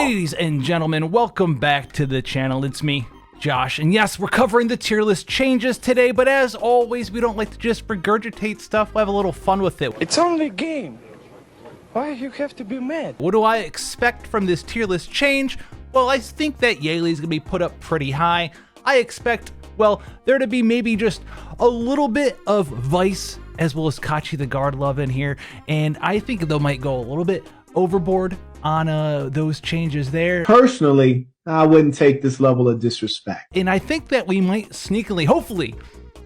Ladies and gentlemen, welcome back to the channel. It's me, Josh, and yes, we're covering the tier list changes today, but as always, we don't like to just regurgitate stuff. We have a little fun with it. It's only a game. Why you have to be mad? What do I expect from this tier list change? Well, I think that Yeli is going to be put up pretty high. I expect, well, there to be maybe just a little bit of Vice as well as Kachi the Guard love in here, and I think they might go a little bit overboard on those changes there. Personally, I wouldn't take this level of disrespect. And I think that we might sneakily, hopefully,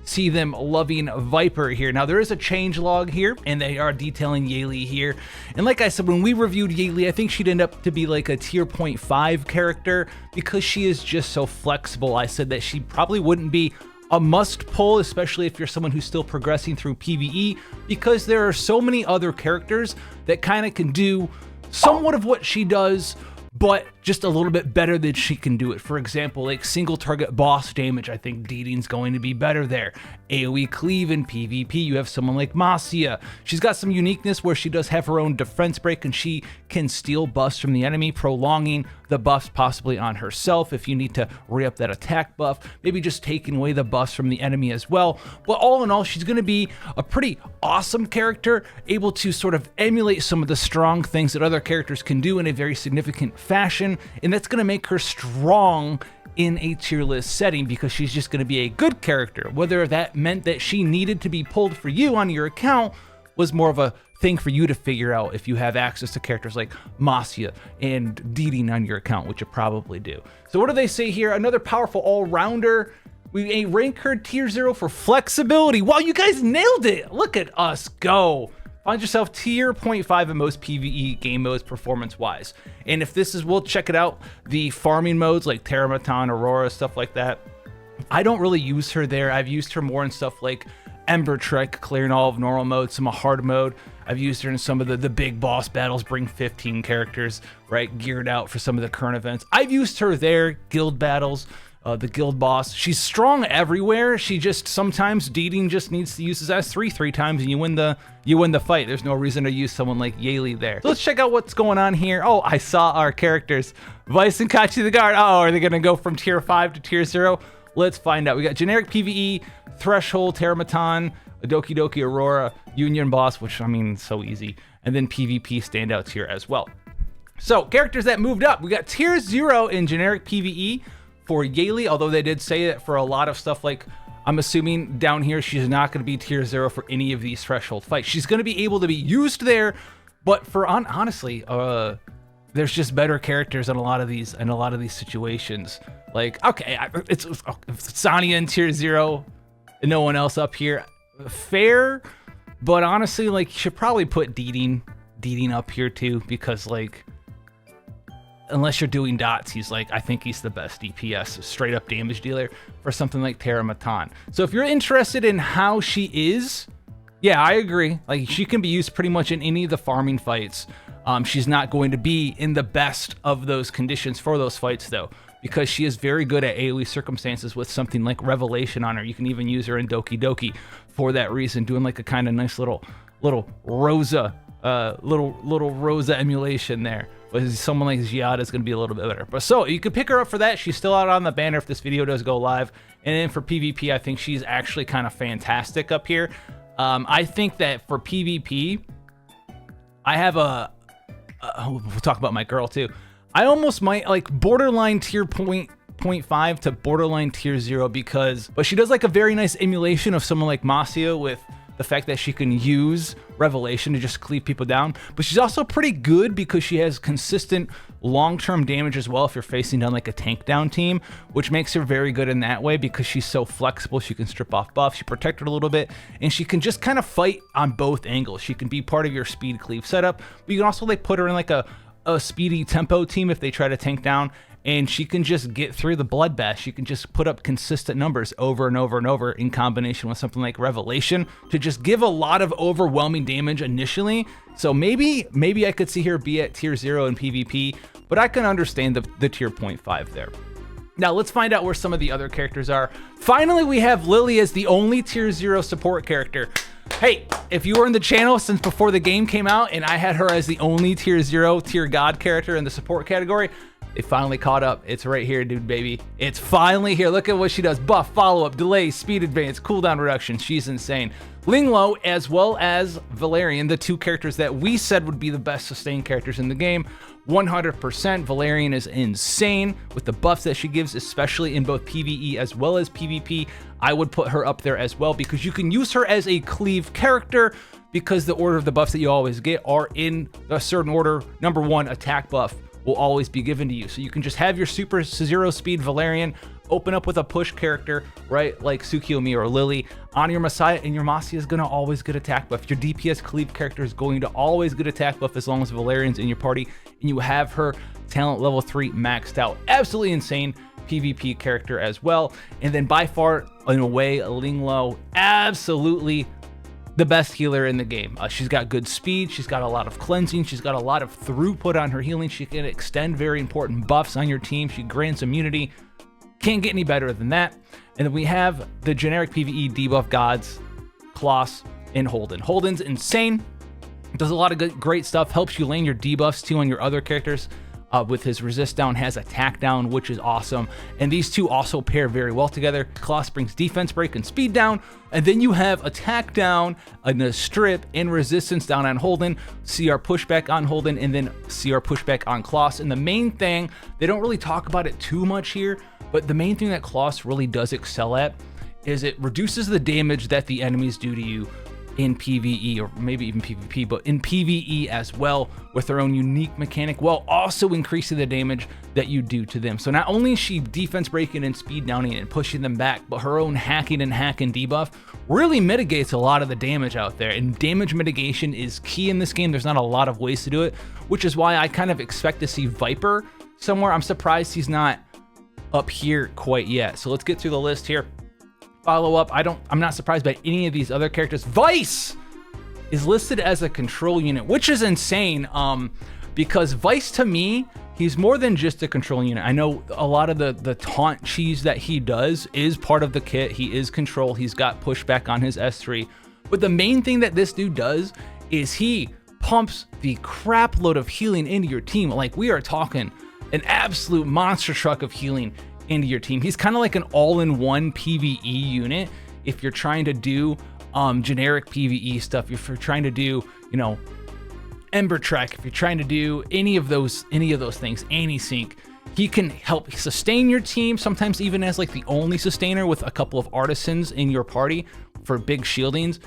see them loving Viper here. Now, there is a change log here, and they are detailing Yeli here. And like I said, when we reviewed Yeli, I think she'd end up to be like a tier 0.5 character because she is just so flexible. I said that she probably wouldn't be a must pull, especially if you're someone who's still progressing through PvE, because there are so many other characters that kind of can do somewhat of what she does, but just a little bit better than she can do it. For example, like single target boss damage, I think Diding's going to be better there. AoE cleave in PvP, you have someone like Masia. She's got some uniqueness where she does have her own defense break and she can steal buffs from the enemy, prolonging the buffs possibly on herself if you need to re-up that attack buff, maybe just taking away the buffs from the enemy as well. But all in all, she's going to be a pretty awesome character, able to sort of emulate some of the strong things that other characters can do in a very significant fashion, and that's going to make her strong in a tier list setting because she's just going to be a good character. Whether that meant that she needed to be pulled for you on your account was more of a thing for you to figure out if you have access to characters like Masia and Diding on your account, which you probably do. So what do they say here? Another powerful all-rounder. We rank her tier 0 for flexibility. Wow, you guys nailed it. Look at us go. Find yourself tier 0.5 in most PvE game modes performance-wise. And if this is, we'll check it out, the farming modes like Terramatan, Aurora, stuff like that. I don't really use her there. I've used her more in stuff like Ember Trek, clearing all of normal mode, some hard mode. I've used her in some of the big boss battles, bring 15 characters, right, geared out for some of the current events. I've used her there, guild battles, the guild boss. She's strong everywhere. She just sometimes Diding just needs to use his S3 3 times and you win the fight. There's no reason to use someone like Yeli there. So let's check out what's going on here. Oh, I saw our characters. Vice and Kachi the Guard. Oh, are they gonna go from tier 5 to tier 0? Let's find out. We got generic PvE, Threshold, Terramatan, Doki Doki Aurora, Union Boss, which I mean, so easy. And then PvP standouts here as well. So characters that moved up. We got tier 0 in generic PvE for Yeli, although they did say that for a lot of stuff, like I'm assuming down here, she's not going to be tier 0 for any of these threshold fights. She's going to be able to be used there, but for honestly, there's just better characters in a lot of these situations. Like, okay, it's Sonya in tier 0 and no one else up here. Fair, but honestly, like, you should probably put Diding up here too, because like, unless you're doing dots, I think he's the best DPS, straight up damage dealer for something like Terramatan. So if you're interested in how she is, yeah, I agree. Like, she can be used pretty much in any of the farming fights. She's not going to be in the best of those conditions for those fights though, because she is very good at AoE circumstances with something like Revelation on her. You can even use her in Doki Doki for that reason, doing like a kind of nice little Rosa, little Rosa emulation there. But someone like Giada is going to be a little bit better. But so you could pick her up for that. She's still out on the banner if this video does go live. And then for PvP, I think she's actually kind of fantastic up here. I think that for PvP, I have we'll talk about my girl too. I almost might like borderline tier 0.5 to borderline tier 0 but she does like a very nice emulation of someone like Masia with the fact that she can use Revelation to just cleave people down, but she's also pretty good because she has consistent long-term damage as well if you're facing down like a tank down team, which makes her very good in that way because she's so flexible. She can strip off buffs, she protected a little bit, and she can just kind of fight on both angles. She can be part of your speed cleave setup, but you can also like put her in like a speedy tempo team if they try to tank down, and she can just get through the bloodbath. She can just put up consistent numbers over and over and over in combination with something like Revelation to just give a lot of overwhelming damage initially. So maybe I could see her be at tier 0 in PvP, but I can understand the tier 0.5 there. Now let's find out where some of the other characters are. Finally, we have Lily as the only tier 0 support character. Hey, if you were in the channel since before the game came out and I had her as the only tier 0 tier god character in the support category, they finally caught up. It's right here, dude, baby. It's finally here. Look at what she does. Buff, follow-up, delay, speed advance, cooldown reduction. She's insane. Linglo, as well as Valerian, the two characters that we said would be the best sustained characters in the game. 100%. Valerian is insane with the buffs that she gives, especially in both PvE as well as PvP. I would put her up there as well because you can use her as a cleave character because the order of the buffs that you always get are in a certain order. Number 1, attack buff will always be given to you. So you can just have your super 0 speed Valerian open up with a push character, right? Like Tsukiyomi or Lily on your Messiah, and your Masi is gonna always get attack buff. Your DPS cleave character is going to always get attack buff as long as Valerian's in your party and you have her talent level 3 maxed out. Absolutely insane PvP character as well. And then by far, in a way, Linglo, absolutely the best healer in the game. She's got good speed, she's got a lot of cleansing, she's got a lot of throughput on her healing, she can extend very important buffs on your team, she grants immunity. Can't get any better than that. And then we have the generic PvE debuff gods, Kloss and Holden. Holden's insane, does a lot of good, great stuff, helps you lane your debuffs too on your other characters. With his resist down, has attack down, which is awesome. And these two also pair very well together. Kloss brings defense break and speed down, and then you have attack down, a strip, and resistance down on Holden, CR pushback on Holden, and then CR pushback on Kloss. And the main thing, they don't really talk about it too much here, but the main thing that Kloss really does excel at is it reduces the damage that the enemies do to you in PvE, or maybe even PvP, but in PvE as well, with her own unique mechanic, while also increasing the damage that you do to them. So not only is she defense breaking and speed downing and pushing them back, but her own hacking and hack and debuff really mitigates a lot of the damage out there. And damage mitigation is key in this game. There's not a lot of ways to do it, which is why I kind of expect to see Viper somewhere. I'm surprised he's not up here quite yet. So let's get through the list here. Follow up, I'm not surprised by any of these other characters. Vice is listed as a control unit, which is insane, because Vice, to me, he's more than just a control unit. I know a lot of the taunt cheese that he does is part of the kit. He is control, he's got pushback on his S3, but the main thing that this dude does is he pumps the crap load of healing into your team. Like, we are talking an absolute monster truck of healing into your team. He's kind of like an all-in-one PvE unit if you're trying to do generic PvE stuff, if you're trying to do, you know, Ember Trek, if you're trying to do any of those things, anti-sync, he can help sustain your team, sometimes even as like the only sustainer with a couple of artisans in your party for big shieldings.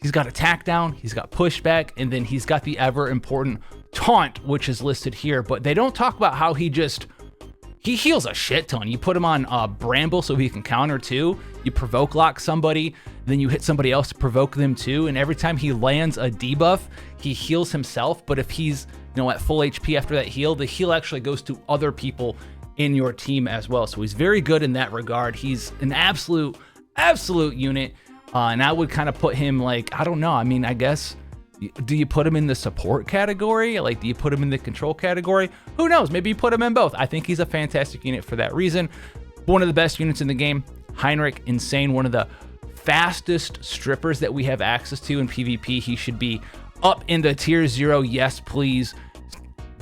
He's got attack down, he's got pushback, and then he's got the ever important taunt, which is listed here, but they don't talk about how he heals a shit ton. You put him on Bramble so he can counter too. You provoke lock somebody, then you hit somebody else to provoke them too. And every time he lands a debuff, he heals himself. But if he's, you know, at full HP after that heal, the heal actually goes to other people in your team as well. So he's very good in that regard. He's an absolute unit. And I would kind of put him like, I don't know. I mean, I guess, do you put him in the support category? Like, do you put him in the control category? Who knows? Maybe you put him in both. I think he's a fantastic unit for that reason. One of the best units in the game. Heinrich, insane. One of the fastest strippers that we have access to in PvP. He should be up into tier 0. Yes, please.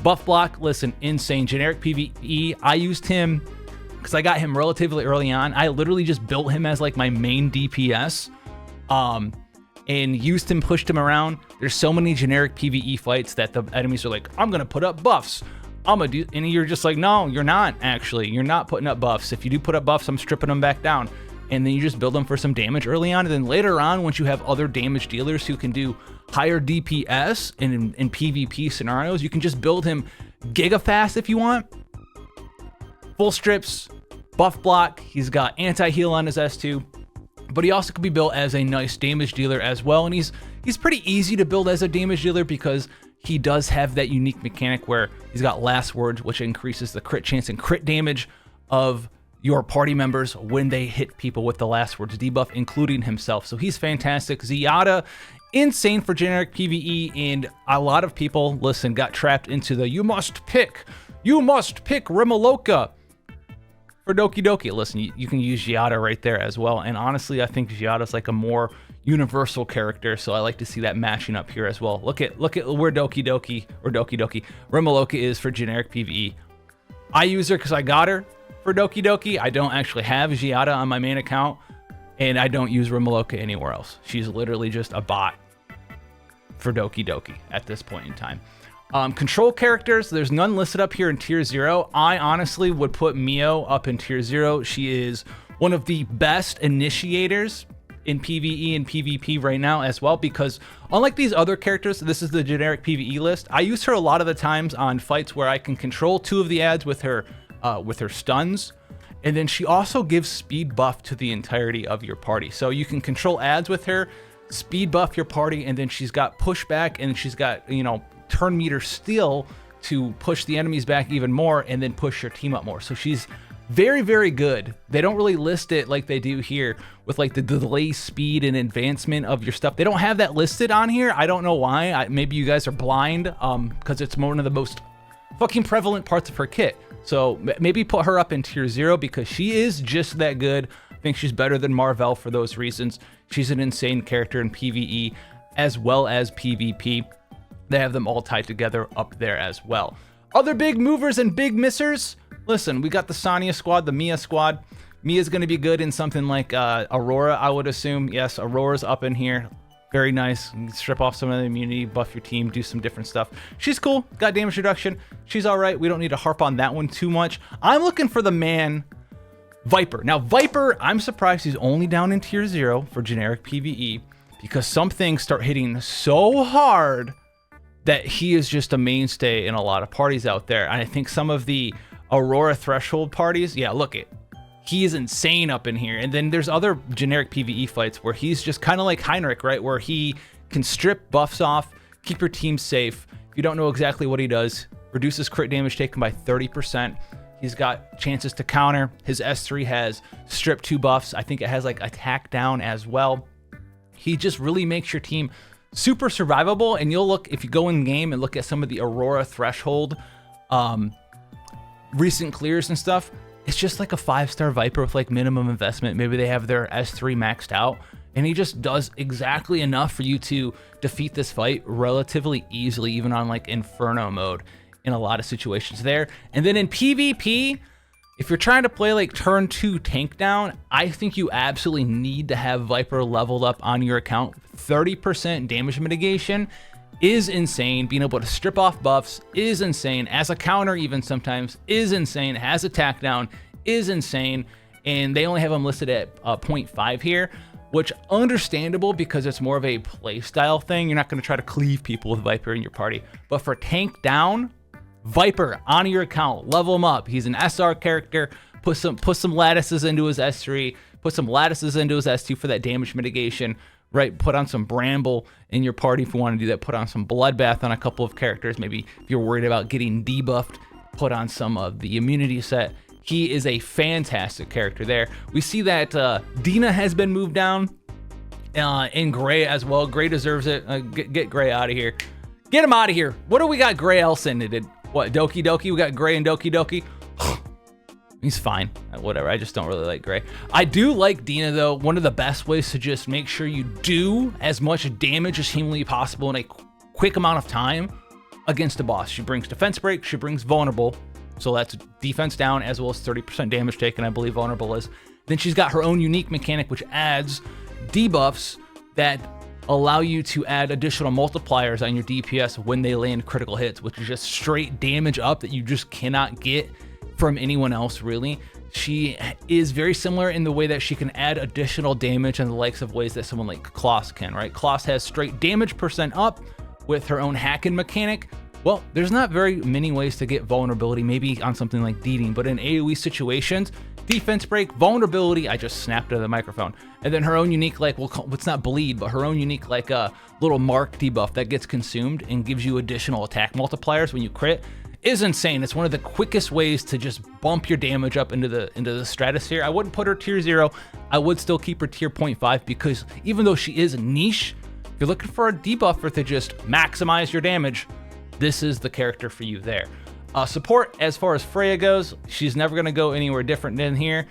Buff block, listen, insane. Generic PvE. I used him because I got him relatively early on. I literally just built him as like my main DPS. And used him, pushed him around. There's so many generic PvE fights that the enemies are like, I'm gonna put up buffs. And you're just like, no, you're not actually. You're not putting up buffs. If you do put up buffs, I'm stripping them back down. And then you just build them for some damage early on. And then later on, once you have other damage dealers who can do higher DPS in PvP scenarios, you can just build him giga fast if you want. Full strips, buff block. He's got anti-heal on his S2. But he also could be built as a nice damage dealer as well. And he's pretty easy to build as a damage dealer because he does have that unique mechanic where he's got last words, which increases the crit chance and crit damage of your party members when they hit people with the last words debuff, including himself. So he's fantastic. Zenyatta, insane for generic PvE. And a lot of people, listen, got trapped into the you must pick Remoloka. for Doki Doki. Listen, you can use Giada right there as well. And honestly, I think Giada's like a more universal character, so I like to see that matching up here as well. Look at where Doki Doki Rimaloka is for generic PvE. I use her because I got her for Doki Doki. I don't actually have Giada on my main account, and I don't use Rimaloka anywhere else. She's literally just a bot for Doki Doki at this point in time. Control characters, there's none listed up here in tier 0. I honestly would put Mio up in tier 0. She is one of the best initiators in PVE and PVP right now as well, because unlike these other characters, this is the generic PVE list. I use her a lot of the times on fights where I can control 2 of the ads with her stuns, and then she also gives speed buff to the entirety of your party. So you can control ads with her, speed buff your party, and then she's got pushback, and she's got, you know, turn meter steal to push the enemies back even more and then push your team up more. So she's very, very good. They don't really list it like they do here with like the delay speed and advancement of your stuff. They don't have that listed on here. I don't know why. Maybe you guys are blind because it's one of the most fucking prevalent parts of her kit. So maybe put her up in tier 0 because she is just that good. I think she's better than Marvel for those reasons. She's an insane character in PvE as well as PvP. They have them all tied together up there as well. Other big movers and big missers. Listen, we got the Sonya squad, the Mia squad. Mia's going to be good in something like Aurora, I would assume. Yes, Aurora's up in here. Very nice. You can strip off some of the immunity, buff your team, do some different stuff. She's cool. Got damage reduction. She's all right. We don't need to harp on that one too much. I'm looking for the man, Viper. Now, Viper, I'm surprised he's only down in tier 0 for generic PvE because some things start hitting so hard that he is just a mainstay in a lot of parties out there. And I think some of the Aurora threshold parties, yeah, look it. He is insane up in here. And then there's other generic PvE fights where he's just kind of like Heinrich, right? Where he can strip buffs off, keep your team safe. If you don't know exactly what he does, reduces crit damage taken by 30%. He's got chances to counter. His S3 has strip 2 buffs. I think it has like attack down as well. He just really makes your team super survivable. And you'll look, if you go in game and look at some of the Aurora threshold recent clears and stuff, it's just like a 5-star Viper with like minimum investment. Maybe they have their S3 maxed out, and he just does exactly enough for you to defeat this fight relatively easily, even on like Inferno mode in a lot of situations there. And then in PvP, if you're trying to play like turn 2 tank down, I think you absolutely need to have Viper leveled up on your account. 30% damage mitigation is insane. Being able to strip off buffs is insane. As a counter even sometimes is insane. Has attack down is insane. And they only have them listed at 0.5 here, which understandable because it's more of a play style thing. You're not going to try to cleave people with Viper in your party. But for tank down, Viper on your account, level him up. He's an SR character. Put some lattices into his S3. Put some lattices into his S2 for that damage mitigation. Right, put on some Bramble in your party if you want to do that. Put on some Bloodbath on a couple of characters. Maybe if you're worried about getting debuffed, put on some of the immunity set. He is a fantastic character there. We see that Dina has been moved down in Gray as well. Gray deserves it. Get Gray out of here. Get him out of here. What do we got Gray else in? What, Doki Doki? We got Gray and Doki Doki. He's fine. Whatever. I just don't really like Gray. I do like Dina, though. One of the best ways to just make sure you do as much damage as humanly possible in a quick amount of time against a boss. She brings defense break. She brings vulnerable. So that's defense down as well as 30% damage taken, I believe vulnerable is. Then she's got her own unique mechanic, which adds debuffs that allow you to add additional multipliers on your DPS when they land critical hits, which is just straight damage up that you just cannot get from anyone else, really. She is very similar in the way that she can add additional damage in the likes of ways that someone like Kloss can, right? Kloss has straight damage % up with her own hacking mechanic. Well, there's not very many ways to get vulnerability, maybe on something like Deeding, but in AoE situations, defense break, vulnerability, I just snapped out of the microphone. And then her own unique, like, well, it's not bleed, but her own unique, like, little mark debuff that gets consumed and gives you additional attack multipliers when you crit is insane. It's one of the quickest ways to just bump your damage up into the stratosphere. I wouldn't put her tier 0. I would still keep her tier 0.5 because even though she is niche, if you're looking for a debuffer to just maximize your damage, this is the character for you there. Support, as far as Freya goes, she's never going to go anywhere different than here.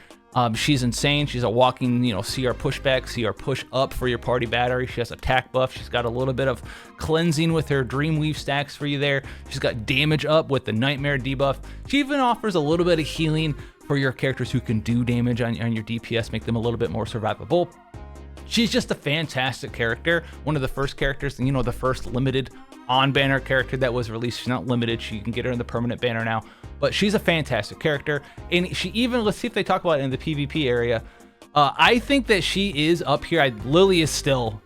She's insane. She's a walking, CR pushback, CR push up for your party battery. She has attack buff. She's got a little bit of cleansing with her Dreamweave stacks for you there. She's got damage up with the Nightmare debuff. She even offers a little bit of healing for your characters who can do damage on your DPS, make them a little bit more survivable. She's just a fantastic character. One of the first characters, the first limited on-banner character that was released. She's not limited. She can get her in the permanent banner now. But she's a fantastic character. And she even, let's see if they talk about it in the PvP area. I think that she is up here. Lily is still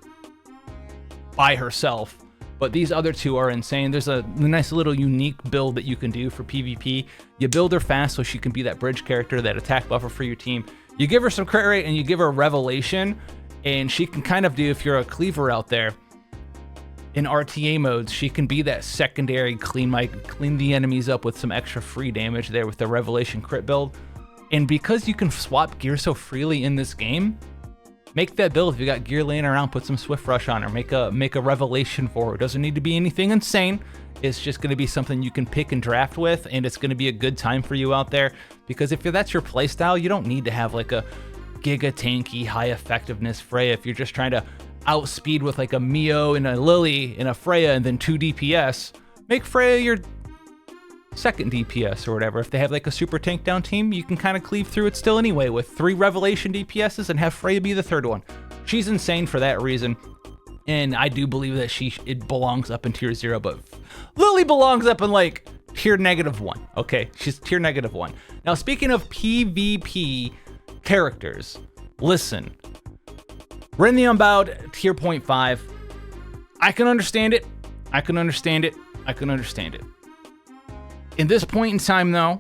by herself. But these other two are insane. There's a nice little unique build that you can do for PvP. You build her fast so she can be that bridge character, that attack buffer for your team. You give her some crit rate and you give her revelation. And she can kind of do, if you're a cleaver out there, in RTA modes, she can be that secondary clean the enemies up with some extra free damage there with the Revelation crit build. And because you can swap gear so freely in this game, make that build. If you got gear laying around, put some Swift Rush on her, make a Revelation for her. It doesn't need to be anything insane. It's just going to be something you can pick and draft with, and it's going to be a good time for you out there. Because if that's your playstyle, you don't need to have like a giga tanky, high effectiveness Freya. If you're just trying to outspeed with like a Mio and a Lily and a Freya and then 2 DPS, make Freya your second DPS or whatever. If they have like a super tank down team, you can kind of cleave through it still anyway with 3 Revelation DPSs and have Freya be the third one. She's insane for that reason. And I do believe that it belongs up in tier 0, but Lily belongs up in like tier -1. Okay, she's tier -1. Now, speaking of PvP characters, listen. Ren the Unbounded, tier 0.5. I can understand it. I can understand it. I can understand it. In this point in time, though,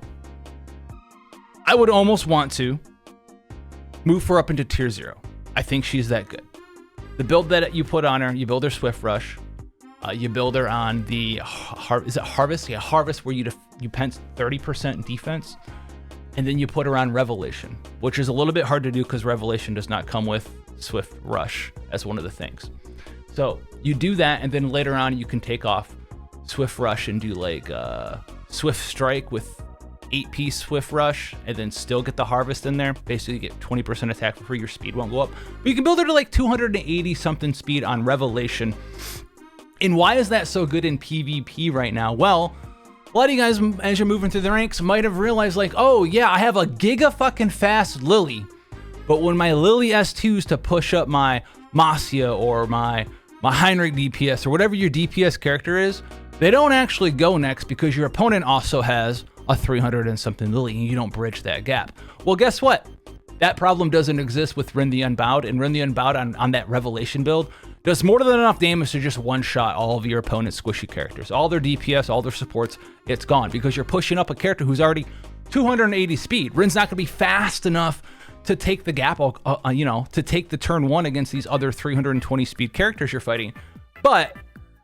I would almost want to move her up into tier 0. I think she's that good. The build that you put on her, you build her Swift Rush. You build her on the Harvest? Yeah, Harvest, where you pence 30% defense. And then you put her on Revelation, which is a little bit hard to do because Revelation does not come with Swift Rush as one of the things. So you do that, and then later on you can take off Swift Rush and do like Swift Strike with 8-piece Swift Rush, and then still get the Harvest in there. Basically, you get 20% attack for free. Your speed won't go up, but you can build her to like 280 something speed on Revelation. And why is that so good in PvP right now? Well, a lot of you guys, as you're moving through the ranks, might have realized like, oh yeah, I have a giga fucking fast Lily. But when my Lily S2s to push up my Masya or my Heinrich DPS or whatever your DPS character is, they don't actually go next because your opponent also has a 300 and something Lily and you don't bridge that gap. Well, guess what? That problem doesn't exist with Ren the Unbounded, and Ren the Unbounded on that Revelation build does more than enough damage to just one-shot all of your opponent's squishy characters. All their DPS, all their supports, it's gone because you're pushing up a character who's already 280 speed. Ren's not going to be fast enough to take the gap, to take the turn 1 against these other 320 speed characters you're fighting. But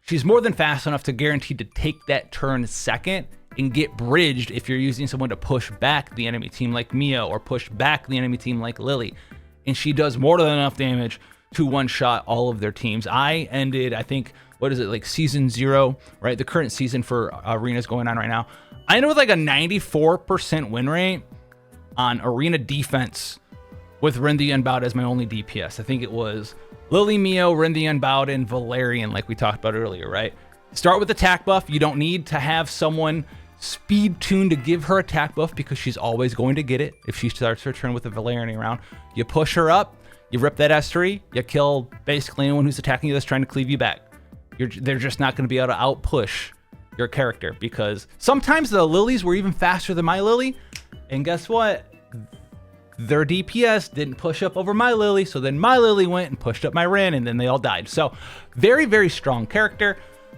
she's more than fast enough to guarantee to take that turn 2nd and get bridged if you're using someone to push back the enemy team like Mio or push back the enemy team like Lily. And she does more than enough damage to one-shot all of their teams. I ended, I think, what is it, like season 0, right? The current season for Arena is going on right now. I ended with like a 94% win rate on Arena defense with Ren the Unbounded as my only DPS. I think it was Lily, Mio, Ren the Unbounded, and Valerian, like we talked about earlier, right? Start with attack buff. You don't need to have someone speed tuned to give her attack buff because she's always going to get it if she starts her turn with the Valerian around. You push her up, you rip that S3, you kill basically anyone who's attacking you that's trying to cleave you back. They're just not going to be able to outpush your character because sometimes the Lilies were even faster than my Lily, and guess what? Their DPS didn't push up over my Lily, so then my Lily went and pushed up my Ren, and then they all died. So very, very strong character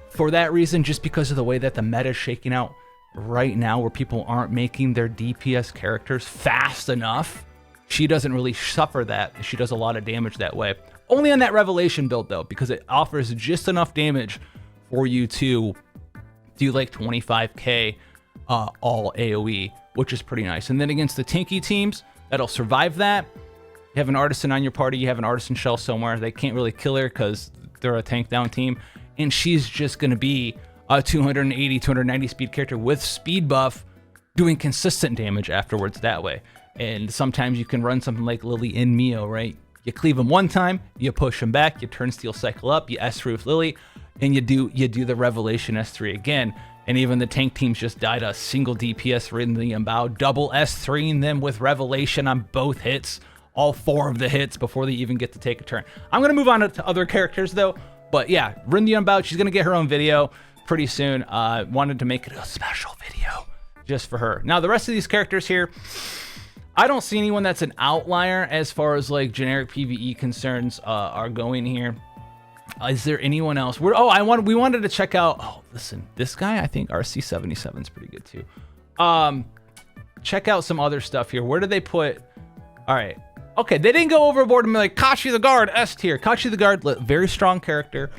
for that reason, just because of the way that the meta is shaking out right now, where people aren't making their DPS characters fast enough. She doesn't really suffer that. She does a lot of damage that way. Only on that Revelation build, though, because it offers just enough damage for you to do like 25k all AoE, which is pretty nice. And then against the tanky teams that'll survive that, you have an Artisan on your party, you have an Artisan Shell somewhere. They can't really kill her because they're a tank down team. And she's just going to be a 280, 290 speed character with speed buff doing consistent damage afterwards that way. And sometimes you can run something like Lily in Mio, right? You cleave him one time, you push him back, you turn steel cycle up, you S3 with Lily, and you do the Revelation S3 again. And even the tank teams just died a single DPS Ren the Unbounded, double S3ing them with Revelation on both hits, all 4 of the hits before they even get to take a turn. I'm gonna move on to other characters though, but yeah, Ren the Unbounded, she's gonna get her own video pretty soon. Wanted to make it a special video just for her. Now the rest of these characters here, I don't see anyone that's an outlier as far as like generic PvE concerns are going here. Is there anyone else? We wanted to check out. Oh, listen, this guy, I think RC77 is pretty good too. Check out some other stuff here. Where did they put? All right, okay, they didn't go overboard and be like Kachi the Guard S tier. Kachi the Guard, very strong character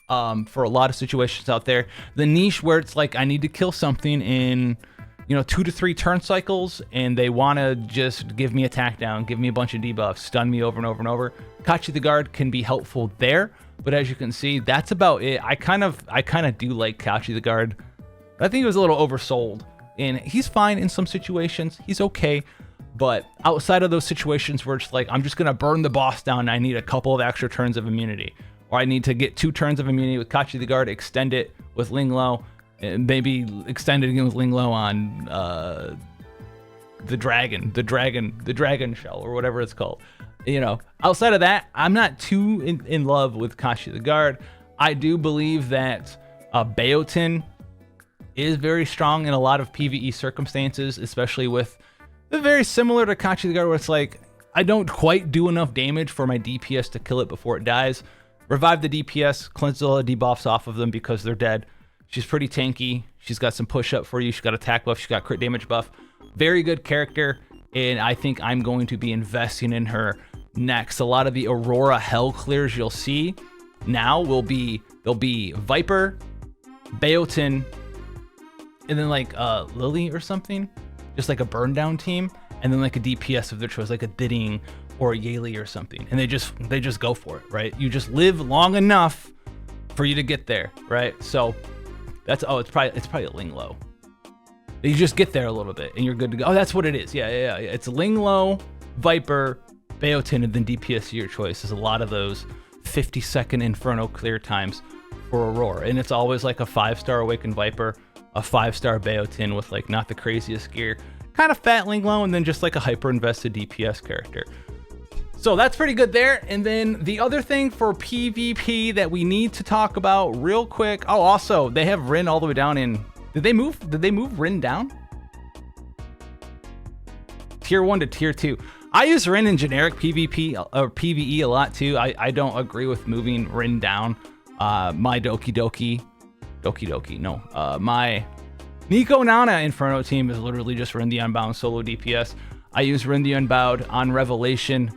for a lot of situations out there. The niche where it's like I need to kill something in 2 to 3 turn cycles, and they want to just give me attack down, give me a bunch of debuffs, stun me over and over and over. Kachi the Guard can be helpful there, but as you can see, that's about it. I kind of do like Kachi the Guard. I think he was a little oversold, and he's fine in some situations. He's okay, but outside of those situations where it's like I'm just gonna burn the boss down, and I need a couple of extra turns of immunity, or I need to get 2 turns of immunity with Kachi the Guard, extend it with Linglo, and maybe extend it again with Linglo on the dragon shell or whatever it's called. Outside of that, I'm not too in love with Kachi the Guard. I do believe that Beotin is very strong in a lot of PvE circumstances, especially with very similar to Kachi the Guard, where it's like I don't quite do enough damage for my DPS to kill it before it dies. Revive the DPS, cleanse all the debuffs off of them because they're dead. She's pretty tanky. She's got some push up for you. She's got attack buff. She's got crit damage buff. Very good character, and I think I'm going to be investing in her next. A lot of the Aurora Hell clears you'll see now they'll be Viper, Beotin, and then like Lily or something, just like a burn down team, and then like a DPS of their choice, like a Diding or a Yeli or something, and they just go for it, right? You just live long enough for you to get there, right? So that's it's probably a Linglo. You just get there a little bit and you're good to go. Oh, that's what it is. Yeah. It's Linglo, Viper, Beotin, and then DPS of your choice. There's a lot of those 50-second Inferno clear times for Aurora, and it's always like a 5-star Awakened Viper, a 5-star Beotin with like not the craziest gear, kind of fat Linglo, and then just like a hyper invested DPS character. So that's pretty good there. And then the other thing for PvP that we need to talk about real quick. Oh, also they have Ren all the way down in. Did they move Ren down? Tier 1 to Tier 2. I use Ren in generic PvP or PvE a lot too. I don't agree with moving Ren down. My my Nico Nana Inferno team is literally just Ren the Unbound solo DPS. I use Ren the Unbound on Revelation,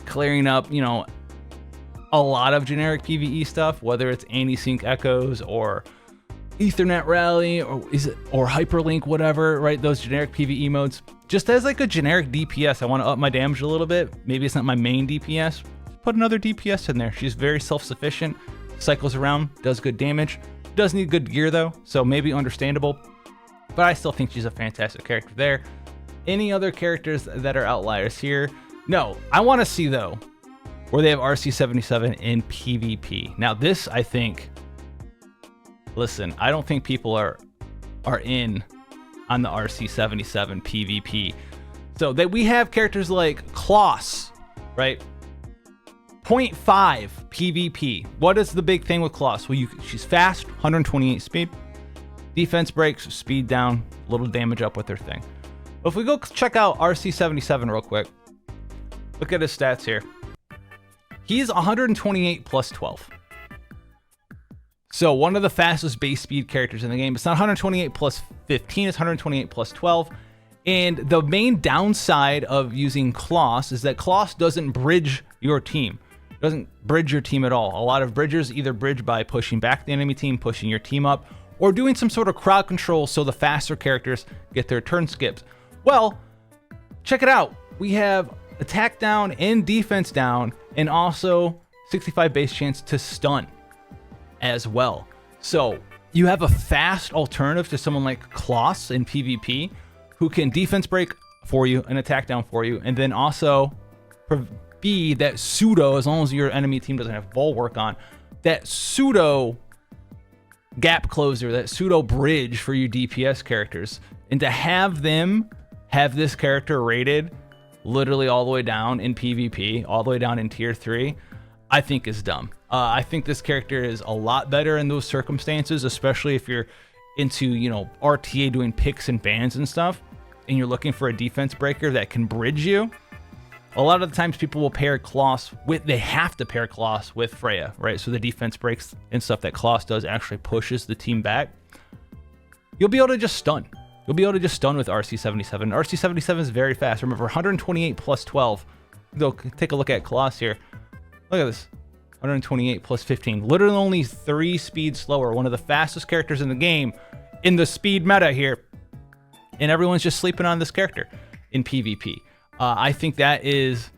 clearing up, a lot of generic PvE stuff, whether it's anti-sync echoes or Ethernet rally or hyperlink, whatever, right? Those generic PvE modes. Just as like a generic DPS, I want to up my damage a little bit. Maybe it's not my main DPS. Put another DPS in there. She's very self-sufficient, cycles around, does good damage. Does need good gear though, so maybe understandable. But I still think she's a fantastic character there. Any other characters that are outliers here? No, I want to see though where they have RC77 in PvP. Now this, I think, listen, I don't think people are in on the RC77 PvP. So that we have characters like Kloss, right? 0.5 PvP. What is the big thing with Kloss? Well, she's fast, 128 speed, defense breaks, speed down, little damage up with her thing. But if we go check out RC77 real quick, look at his stats here. He's 128 plus 12. So one of the fastest base speed characters in the game. It's not 128 plus 15, it's 128 plus 12. And the main downside of using Kloss is that Kloss doesn't bridge your team. It doesn't bridge your team at all. A lot of bridgers either bridge by pushing back the enemy team, pushing your team up, or doing some sort of crowd control so the faster characters get their turn skipped. Well, check it out. We have attack down and defense down, and also 65 base chance to stun as well. So you have a fast alternative to someone like Kloss in PvP, who can defense break for you and attack down for you, and then also be that pseudo, as long as your enemy team doesn't have bulwark on, that pseudo gap closer, that pseudo bridge for your DPS characters. And to have them have this character rated literally all the way down in PvP, all the way down in tier 3, I think is dumb. I think this character is a lot better in those circumstances, especially if you're into, you know, RTA doing picks and bans and stuff, and you're looking for a defense breaker that can bridge you. A lot of the times people will pair Kloss with, they have to pair Kloss with Freya, right? So the defense breaks and stuff that Kloss does actually pushes the team back. You'll be able to just stun. You'll be able to just stun with RC77. RC77 is very fast. Remember, 128 plus 12. Go take a look at Kloss here. Look at this. 128 plus 15. Literally only 3 speeds slower. One of the fastest characters in the game in the speed meta here. And everyone's just sleeping on this character in PvP. I think that is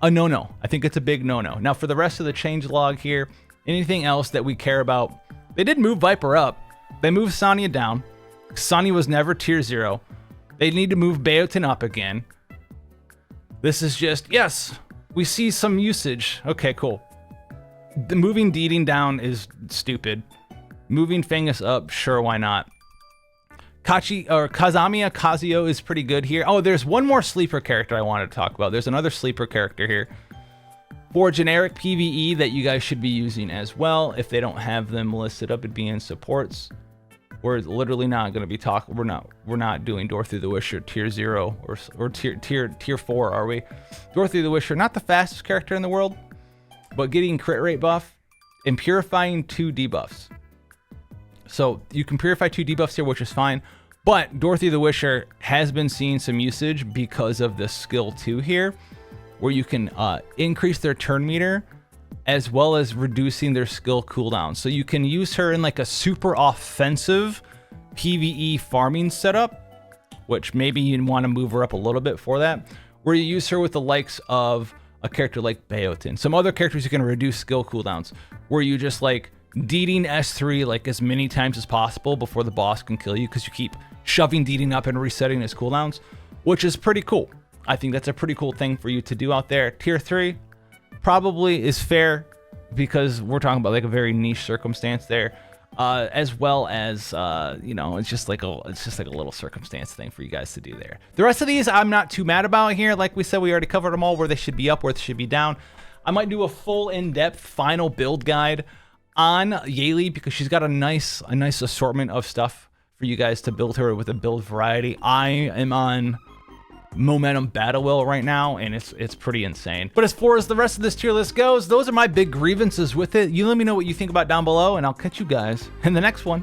a no-no. I think it's a big no-no. Now, for the rest of the changelog here, anything else that we care about, they did move Viper up. They moved Sonya down. Sonya was never tier 0. They need to move Beotin up again. This is just, yes, we see some usage. Okay, cool. The moving Deeding down is stupid. Moving Fangus up, sure, why not? Kazamiya Kazuyo is pretty good here. Oh, there's one more sleeper character I wanted to talk about. There's another sleeper character here for generic PvE that you guys should be using as well. If they don't have them listed up, it'd be in supports. We're literally not going to be talking. We're not doing Dorothy the Wisher tier 0 or tier 4, are we? Dorothy the Wisher, not the fastest character in the world, but getting crit rate buff and purifying 2 debuffs. So you can purify 2 debuffs here, which is fine. But Dorothy the Wisher has been seeing some usage because of the skill 2 here, where you can increase their turn meter as well as reducing their skill cooldown. So you can use her in like a super offensive PvE farming setup, which maybe you want to move her up a little bit for that, where you use her with the likes of a character like Beotin. Some other characters you can reduce skill cooldowns, where you just like Deeding S3 like as many times as possible before the boss can kill you, because you keep shoving Deeding up and resetting his cooldowns, which is pretty cool. I think that's a pretty cool thing for you to do out there. Tier 3 probably is fair because we're talking about like a very niche circumstance there, as well as you know, it's just like a little circumstance thing for you guys to do there. The rest of these I'm not too mad about here. Like we said, we already covered them all, where they should be up, where they should be down. I might do a full in-depth final build guide on Yeli because she's got a nice assortment of stuff for you guys to build her with a build variety. I am on Momentum Battle Wheel right now, and it's pretty insane. But as far as the rest of this tier list goes, those are my big grievances with it. You let me know what you think about down below, and I'll catch you guys in the next one.